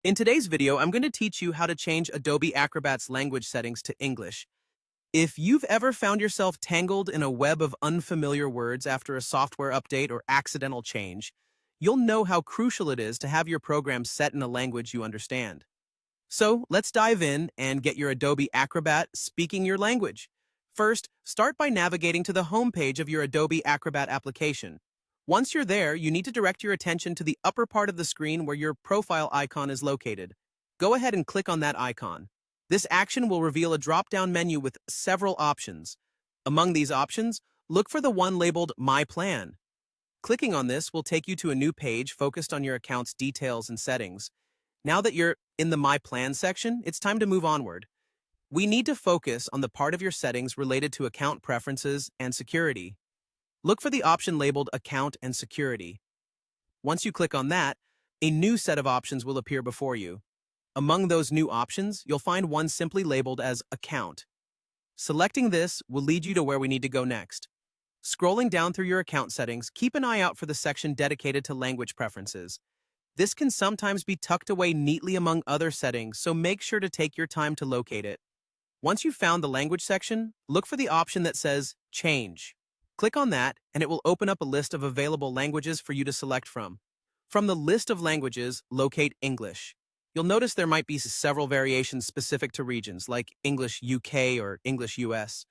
In today's video, I'm going to teach you how to change Adobe Acrobat's language settings to English. If you've ever found yourself tangled in a web of unfamiliar words after a software update or accidental change, you'll know how crucial it is to have your program set in a language you understand. So let's dive in and get your Adobe Acrobat speaking your language. First, start by navigating to the home page of your Adobe Acrobat application. Once you're there, you need to direct your attention to the upper part of the screen where your profile icon is located. Go ahead and click on that icon. This action will reveal a drop-down menu with several options. Among these options, look for the one labeled My Plan. Clicking on this will take you to a new page focused on your account's details and settings. Now that you're in the My Plan section, it's time to move onward. We need to focus on the part of your settings related to account preferences and security. Look for the option labeled Account and Security. Once you click on that, a new set of options will appear before you. Among those new options, you'll find one simply labeled as Account. Selecting this will lead you to where we need to go next. Scrolling down through your account settings, keep an eye out for the section dedicated to language preferences. This can sometimes be tucked away neatly among other settings, so make sure to take your time to locate it. Once you've found the language section, look for the option that says Change. Click on that, and it will open up a list of available languages for you to select from. From the list of languages, locate English. You'll notice there might be several variations specific to regions, like English UK or English US.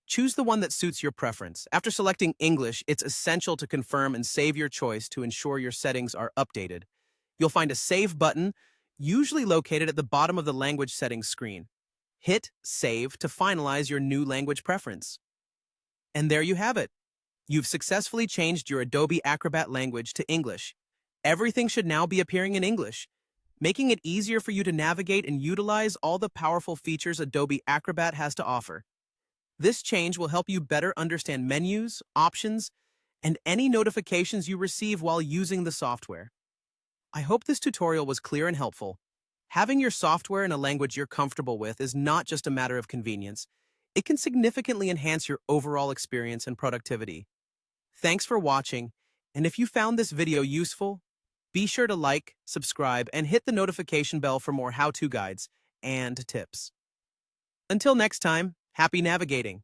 Choose the one that suits your preference. After selecting English, it's essential to confirm and save your choice to ensure your settings are updated. You'll find a Save button, usually located at the bottom of the language settings screen. Hit Save to finalize your new language preference. And there you have it. You've successfully changed your Adobe Acrobat language to English. Everything should now be appearing in English, making it easier for you to navigate and utilize all the powerful features Adobe Acrobat has to offer. This change will help you better understand menus, options, and any notifications you receive while using the software. I hope this tutorial was clear and helpful. Having your software in a language you're comfortable with is not just a matter of convenience. It can significantly enhance your overall experience and productivity. Thanks for watching, and if you found this video useful, be sure to like, subscribe, and hit the notification bell for more how-to guides and tips. Until next time, happy navigating!